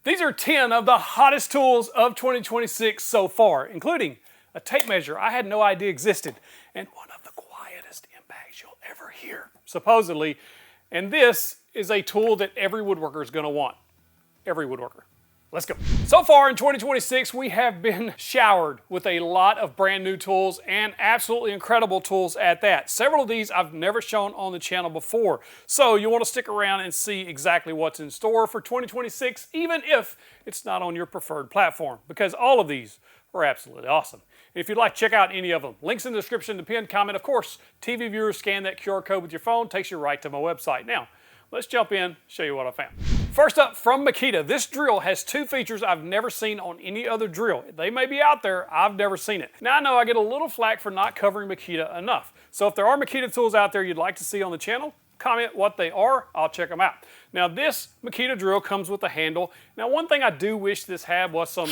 These are 10 of the hottest tools of 2026 so far, including a tape measure I had no idea existed, and one of the quietest impacts you'll ever hear, supposedly. And this is a tool that every woodworker is going to want. Every woodworker. Let's go. So far in 2026, we have been showered with a lot of brand new tools and absolutely incredible tools at that. Several of these I've never shown on the channel before. So you want to stick around and see exactly what's in store for 2026, even if it's not on your preferred platform, because all of these are absolutely awesome. If you'd like to check out any of them, links in the description, the pinned comment. Of course, TV viewers, scan that QR code with your phone, takes you right to my website. Now, let's jump in, show you what I found. First up, from Makita, this drill has two features I've never seen on any other drill. They may be out there, I've never seen it. Now I know I get a little flack for not covering Makita enough. So if there are Makita tools out there you'd like to see on the channel, comment what they are, I'll check them out. Now this Makita drill comes with a handle. Now one thing I do wish this had was some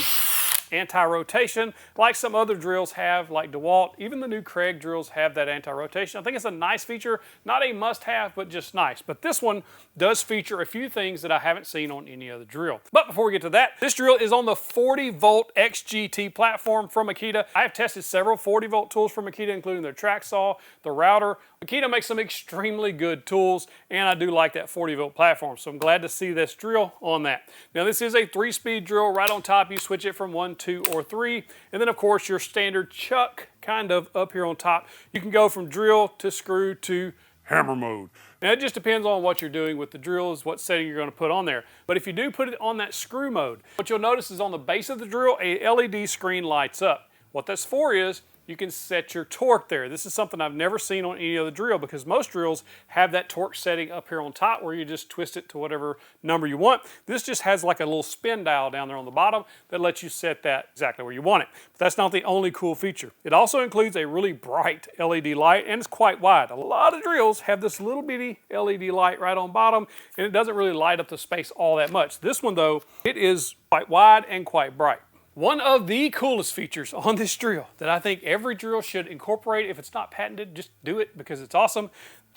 anti-rotation, like some other drills have, like DeWalt. Even the new Kreg drills have that anti-rotation. I think it's a nice feature, not a must-have, but just nice. But this one does feature a few things that I haven't seen on any other drill. But before we get to that, this drill is on the 40-volt XGT platform from Makita. I have tested several 40-volt tools from Makita, including their track saw, the router. Makita makes some extremely good tools, and I do like that 40-volt platform, so I'm glad to see this drill on that. Now this is a 3-speed drill. Right on top, you switch it from 1, 2, or 3, and then of course your standard chuck kind of up here on top. You can go from drill to screw to hammer mode. Now it just depends on what you're doing with the drills, what setting you're going to put on there. But if you do put it on that screw mode, what you'll notice is on the base of the drill, a LED screen lights up. What that's for is you can set your torque there. This is something I've never seen on any other drill because most drills have that torque setting up here on top where you just twist it to whatever number you want. This just has like a little spin dial down there on the bottom that lets you set that exactly where you want it. But that's not the only cool feature. It also includes a really bright LED light and it's quite wide. A lot of drills have this little bitty LED light right on bottom and it doesn't really light up the space all that much. This one though, it is quite wide and quite bright. One of the coolest features on this drill that I think every drill should incorporate, if it's not patented, just do it because it's awesome,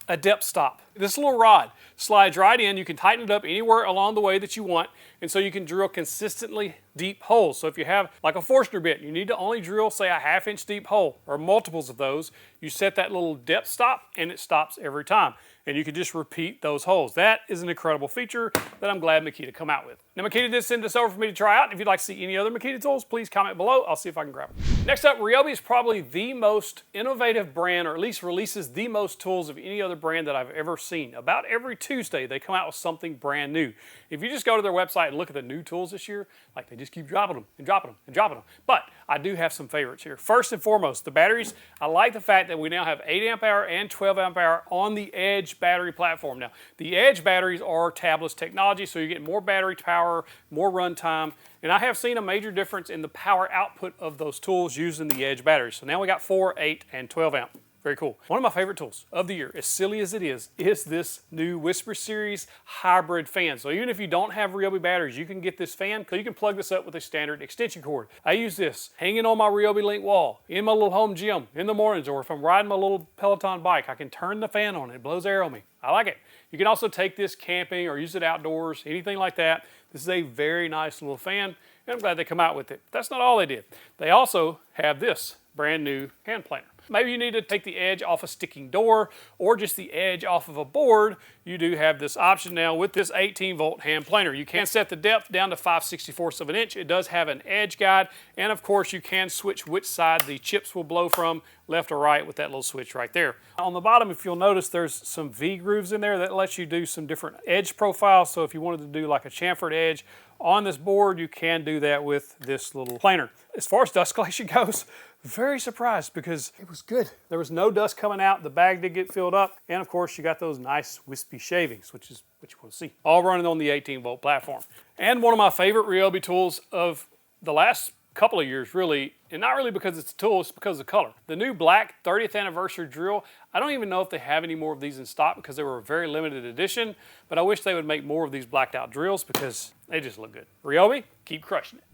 a depth stop. This little rod slides right in. You can tighten it up anywhere along the way that you want, and so you can drill consistently deep holes. So if you have like a Forstner bit, you need to only drill, say, a 1/2 inch deep hole or multiples of those. You set that little depth stop and it stops every time. And you can just repeat those holes. That is an incredible feature that I'm glad Makita come out with. Now Makita did send this over for me to try out. If you'd like to see any other Makita tools, please comment below. I'll see if I can grab them. Next up, Ryobi is probably the most innovative brand, or at least releases the most tools of any other brand that I've ever seen. About every Tuesday, they come out with something brand new. If you just go to their website and look at the new tools this year, like they just keep dropping them and dropping them and dropping them. But I do have some favorites here. First and foremost, the batteries. I like the fact that we now have 8 amp hour and 12 amp hour on the Edge battery platform. Now, the Edge batteries are tabless technology, so you get more battery power, more run time, and I have seen a major difference in the power output of those tools using the Edge batteries. So now we got 4, 8, and 12 amp. Very cool. One of my favorite tools of the year, as silly as it is this new Whisper Series hybrid fan. So even if you don't have Ryobi batteries, you can get this fan because you can plug this up with a standard extension cord. I use this hanging on my Ryobi Link wall, in my little home gym, in the mornings, or if I'm riding my little Peloton bike, I can turn the fan on. It blows air on me. I like it. You can also take this camping or use it outdoors, anything like that. This is a very nice little fan, and I'm glad they come out with it. But that's not all they did. They also have this brand new hand planer. Maybe you need to take the edge off a sticking door or just the edge off of a board. You do have this option now with this 18-volt hand planer. You can set the depth down to 5/64 of an inch. It does have an edge guide, and of course you can switch which side the chips will blow from, left or right, with that little switch right there. On the bottom, if you'll notice, there's some V grooves in there that lets you do some different edge profiles. So if you wanted to do like a chamfered edge on this board, you can do that with this little planer. As far as dust collection goes, very surprised because it was good. There was no dust coming out. The bag did get filled up. And of course, you got those nice wispy shavings, which is what you want to see. All running on the 18-volt platform. And one of my favorite Ryobi tools of the last couple of years, really, and not really because it's a tool, it's because of the color. The new black 30th anniversary drill, I don't even know if they have any more of these in stock because they were a very limited edition, but I wish they would make more of these blacked out drills because they just look good. Ryobi, keep crushing it.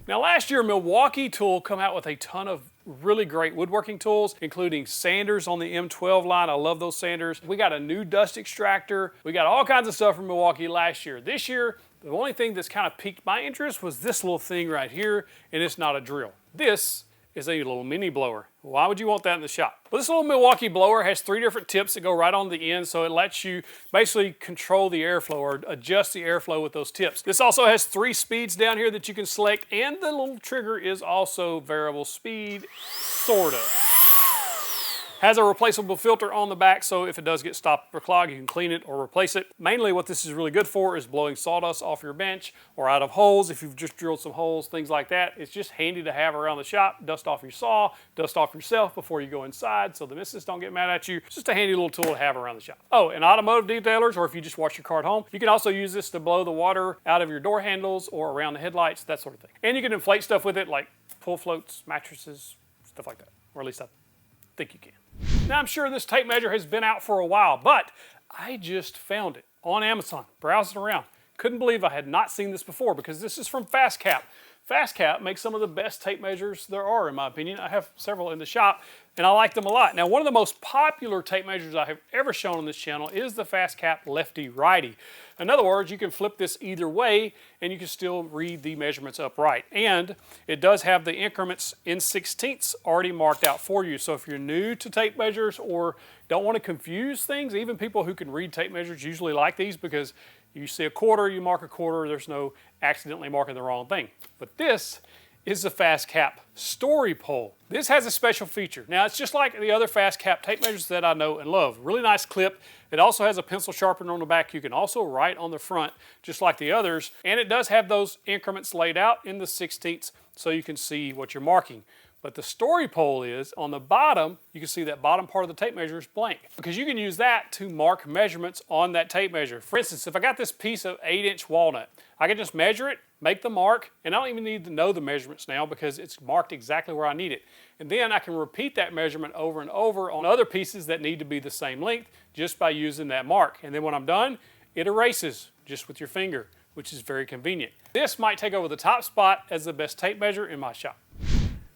Now last year, Milwaukee Tool come out with a ton of really great woodworking tools, including sanders on the M12 line. I love those sanders. We got a new dust extractor. We got all kinds of stuff from Milwaukee last year. This year, The only thing that's kind of piqued my interest was this little thing right here, and it's not a drill. This is a little mini blower. Why would you want that in the shop? Well, this little Milwaukee blower has 3 different tips that go right on the end, so it lets you basically control the airflow or adjust the airflow with those tips. This also has 3 speeds down here that you can select, and the little trigger is also variable speed, sort of. Has a replaceable filter on the back, so if it does get stopped or clogged, you can clean it or replace it. Mainly what this is really good for is blowing sawdust off your bench or out of holes if you've just drilled some holes, things like that. It's just handy to have around the shop. Dust off your saw, dust off yourself before you go inside so the missus don't get mad at you. It's just a handy little tool to have around the shop. Oh, and automotive detailers, or if you just wash your car at home, you can also use this to blow the water out of your door handles or around the headlights, that sort of thing. And you can inflate stuff with it like pull floats, mattresses, stuff like that. Or at least I think you can. Now I'm sure this tape measure has been out for a while, but I just found it on Amazon, browsing around. Couldn't believe I had not seen this before because this is from FastCap. FastCap makes some of the best tape measures there are, in my opinion. I have several in the shop, and I like them a lot. Now, one of the most popular tape measures I have ever shown on this channel is the FastCap Lefty Righty. In other words, you can flip this either way, and you can still read the measurements upright. And it does have the increments in 16ths already marked out for you. So if you're new to tape measures or don't want to confuse things, even people who can read tape measures usually like these because you see a quarter, you mark a quarter, there's no accidentally marking the wrong thing. But this is the FastCap Story Pole. This has a special feature. Now it's just like the other FastCap tape measures that I know and love. Really nice clip. It also has a pencil sharpener on the back. You can also write on the front just like the others. And it does have those increments laid out in the 16ths so you can see what you're marking. But the story pole is, on the bottom, you can see that bottom part of the tape measure is blank because you can use that to mark measurements on that tape measure. For instance, if I got this piece of 8-inch walnut, I can just measure it, make the mark, and I don't even need to know the measurements now because it's marked exactly where I need it. And then I can repeat that measurement over and over on other pieces that need to be the same length just by using that mark. And then when I'm done, it erases just with your finger, which is very convenient. This might take over the top spot as the best tape measure in my shop.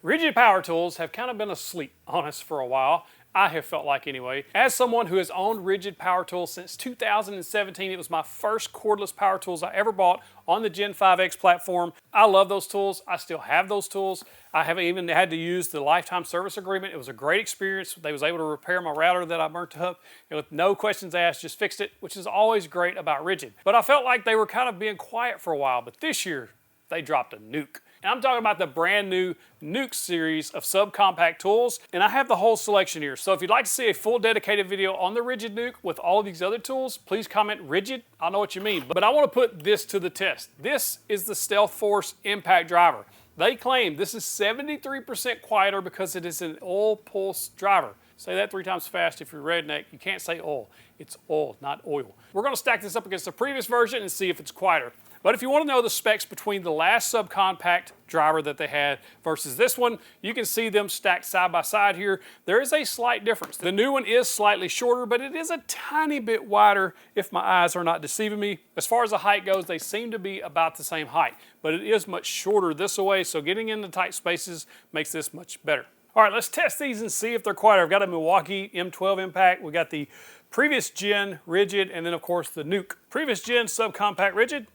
Ridgid power tools have kind of been asleep on us for a while. I have felt like anyway. As someone who has owned Ridgid power tools since 2017, it was my first cordless power tools I ever bought on the Gen 5X platform. I love those tools. I still have those tools. I haven't even had to use the lifetime service agreement. It was a great experience. They was able to repair my router that I burnt up and with no questions asked, just fixed it, which is always great about Ridgid. But I felt like they were kind of being quiet for a while, but this year they dropped a nuke. And I'm talking about the brand new Nuke series of subcompact tools, and I have the whole selection here. So if you'd like to see a full dedicated video on the Ridgid Nuke with all of these other tools, please comment Ridgid. I know what you mean, but I want to put this to the test. This is the Stealth Force impact driver. They claim this is 73% quieter because it is an oil pulse driver. Say that 3 times fast if you're redneck. You can't say oil. It's oil, not oil. We're going to stack this up against the previous version and see if it's quieter. But if you want to know the specs between the last subcompact driver that they had versus this one, you can see them stacked side by side here. There is a slight difference. The new one is slightly shorter, but it is a tiny bit wider if my eyes are not deceiving me. As far as the height goes, they seem to be about the same height, but it is much shorter this way, so getting into tight spaces makes this much better. All right, let's test these and see if they're quieter. I've got a Milwaukee M12 impact. We got the previous gen Ridgid, and then of course the Nuke. Previous gen subcompact Ridgid.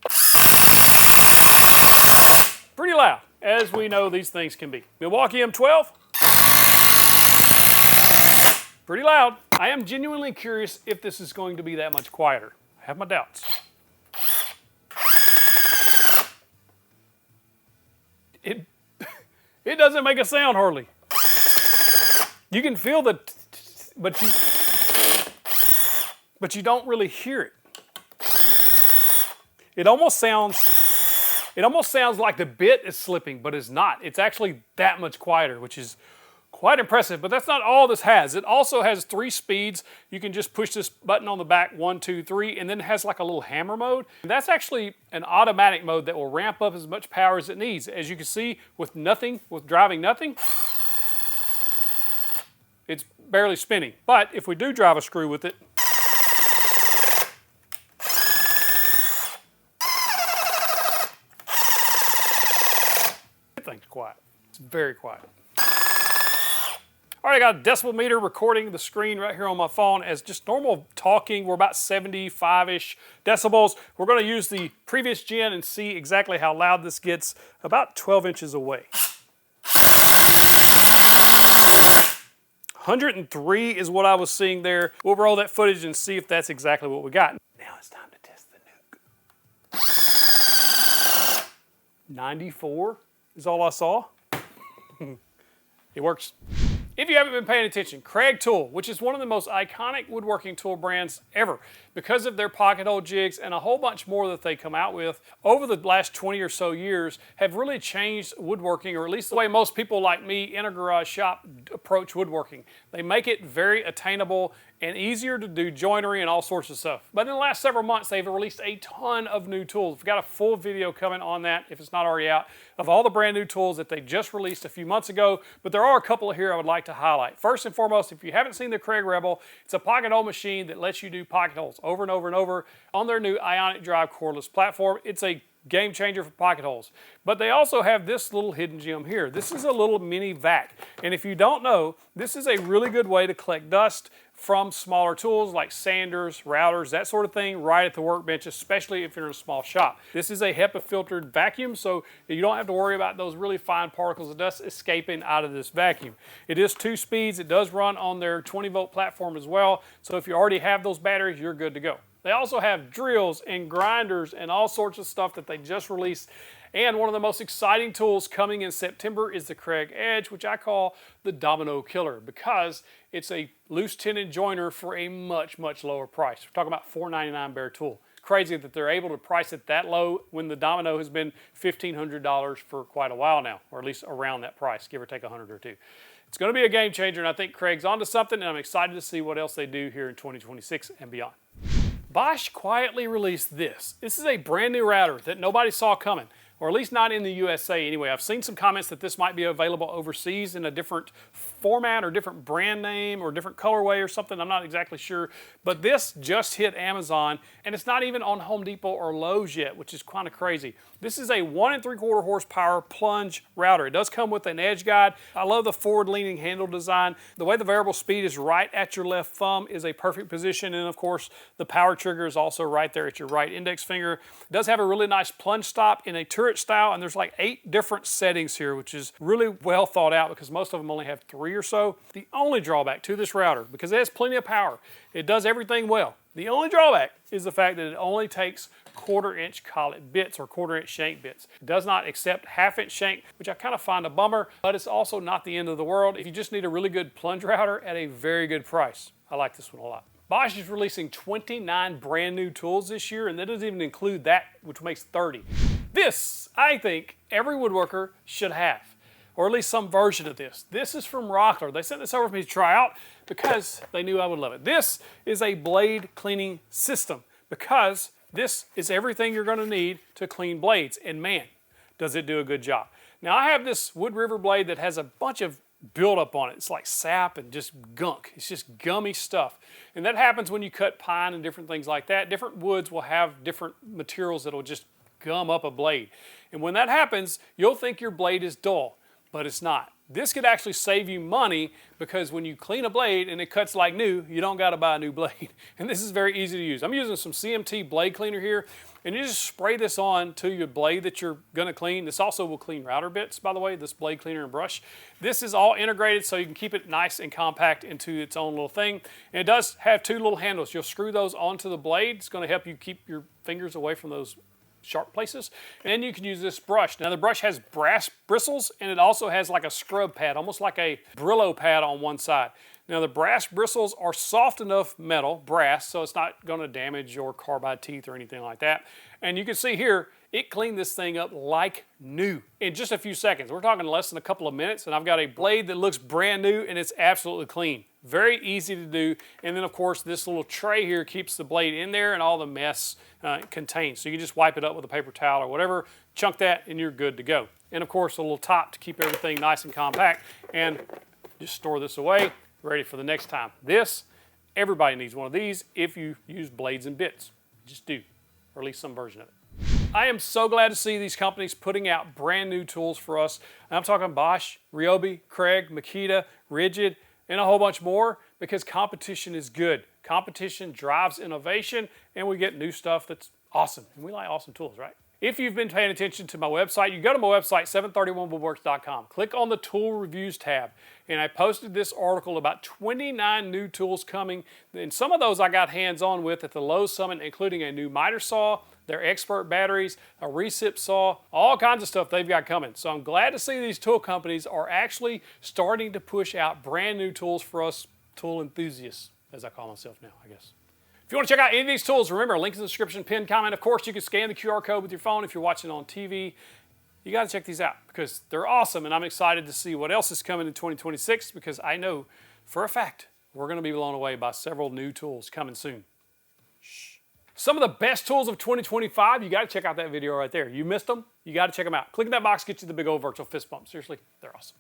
Pretty loud, as we know these things can be. Milwaukee M12. Pretty loud. I am genuinely curious if this is going to be that much quieter. I have my doubts. It doesn't make a sound hardly. You can feel the but you don't really hear it. It almost sounds like the bit is slipping, but it's not. It's actually that much quieter, which is quite impressive, but that's not all this has. It also has 3 speeds. You can just push this button on the back, 1, 2, 3, and then it has like a little hammer mode. And that's actually an automatic mode that will ramp up as much power as it needs. As you can see, with driving nothing, it's barely spinning. But if we do drive a screw with it, thing's quiet. It's very quiet. All right, I got a decibel meter recording the screen right here on my phone as just normal talking. We're about 75-ish decibels. We're going to use the previous gen and see exactly how loud this gets about 12 inches away. 103 is what I was seeing there. We'll roll that footage and see if that's exactly what we got. Now it's time to test the Nuke. 94 is all I saw. It works. If you haven't been paying attention, Kreg tool, which is one of the most iconic woodworking tool brands ever because of their pocket hole jigs and a whole bunch more that they come out with over the last 20 or so years, have really changed woodworking, or at least the way most people like me in a garage shop approach woodworking. They make it very attainable and easier to do joinery and all sorts of stuff. But in the last several months, they've released a ton of new tools. We've got a full video coming on that, if it's not already out, of all the brand new tools that they just released a few months ago. But there are a couple here I would like to highlight. First and foremost, if you haven't seen the Kreg Rebel, it's a pocket hole machine that lets you do pocket holes over and over and over on their new Ionic Drive cordless platform. It's a game changer for pocket holes. But they also have this little hidden gem here. This is a little mini vac. And if you don't know, this is a really good way to collect dust from smaller tools like sanders, routers, that sort of thing, right at the workbench, especially if you're in a small shop. This is a HEPA filtered vacuum, so you don't have to worry about those really fine particles of dust escaping out of this vacuum. It is 2 speeds. It does run on their 20-volt platform as well, so if you already have those batteries, you're good to go. They also have drills and grinders and all sorts of stuff that they just released. And one of the most exciting tools coming in September is the Kreg Edge, which I call the domino killer because it's a loose tenon joiner for a much, much lower price. We're talking about $4.99 bare tool. Crazy that they're able to price it that low when the domino has been $1,500 for quite a while now, or at least around that price, give or take 100 or two. It's going to be a game changer, and I think Kreg's onto something, and I'm excited to see what else they do here in 2026 and beyond. Bosch quietly released this. This is a brand new router that nobody saw coming, or at least not in the USA anyway. I've seen some comments that this might be available overseas in a different format or different brand name or different colorway or something. I'm not exactly sure. But this just hit Amazon, and it's not even on Home Depot or Lowe's yet, which is kind of crazy. This is a 1 3/4 horsepower plunge router. It does come with an edge guide. I love the forward-leaning handle design. The way the variable speed is right at your left thumb is a perfect position, and of course, the power trigger is also right there at your right index finger. It does have a really nice plunge stop in a turret style, and there's like 8 different settings here, which is really well thought out because most of them only have 3 or so. The only drawback to this router, because it has plenty of power, it does everything well. The only drawback is the fact that it only takes 1/4 inch collet bits or 1/4 inch shank bits. It does not accept 1/2 inch shank, which I kind of find a bummer, but it's also not the end of the world if you just need a really good plunge router at a very good price. I like this one a lot. Bosch is releasing 29 brand new tools this year, and that doesn't even include that, which makes 30. This, I think, every woodworker should have, or at least some version of this. This is from Rockler. They sent this over for me to try out because they knew I would love it. This is a blade cleaning system because this is everything you're going to need to clean blades, and man, does it do a good job. Now, I have this Wood River blade that has a bunch of buildup on it. It's like sap and just gunk. It's just gummy stuff. And that happens when you cut pine and different things like that. Different woods will have different materials that will just gum up a blade. And when that happens, you'll think your blade is dull, but it's not. This could actually save you money because when you clean a blade and it cuts like new, you don't got to buy a new blade. And this is very easy to use. I'm using some CMT blade cleaner here, and you just spray this on to your blade that you're going to clean. This also will clean router bits, by the way, this blade cleaner and brush. This is all integrated so you can keep it nice and compact into its own little thing. And it does have 2 little handles. You'll screw those onto the blade. It's going to help you keep your fingers away from those sharp places. And then you can use this brush. Now the brush has brass bristles, and it also has like a scrub pad, almost like a Brillo pad on one side. Now the brass bristles are soft enough metal, brass, so it's not going to damage your carbide teeth or anything like that. And you can see here, it cleaned this thing up like new in just a few seconds. We're talking less than a couple of minutes, and I've got a blade that looks brand new, and it's absolutely clean. Very easy to do. And then of course this little tray here keeps the blade in there and all the mess contained. So you can just wipe it up with a paper towel or whatever, chunk that, and you're good to go. And of course a little top to keep everything nice and compact, and just store this away, ready for the next time. This, everybody needs one of these if you use blades and bits. Just do, or at least some version of it. I am so glad to see these companies putting out brand new tools for us. I'm talking Bosch, Ryobi, Kreg, Makita, Ridgid. and a whole bunch more, because competition is good. Competition drives innovation, and we get new stuff that's awesome. And we like awesome tools, right? If you've been paying attention to my website, you go to my website, 731woodworks.com. Click on the Tool Reviews tab, and I posted this article about 29 new tools coming. And some of those I got hands-on with at the Lowe's Summit, including a new miter saw, their expert batteries, a recip saw, all kinds of stuff they've got coming. So I'm glad to see these tool companies are actually starting to push out brand new tools for us tool enthusiasts, as I call myself now, I guess. If you want to check out any of these tools, remember, link in the description, pinned comment. Of course, you can scan the QR code with your phone if you're watching on TV. You got to check these out because they're awesome, and I'm excited to see what else is coming in 2026 because I know for a fact we're going to be blown away by several new tools coming soon. Shh. Some of the best tools of 2025, you got to check out that video right there. You missed them? You got to check them out. Click in that box, get you the big old virtual fist bump. Seriously, they're awesome.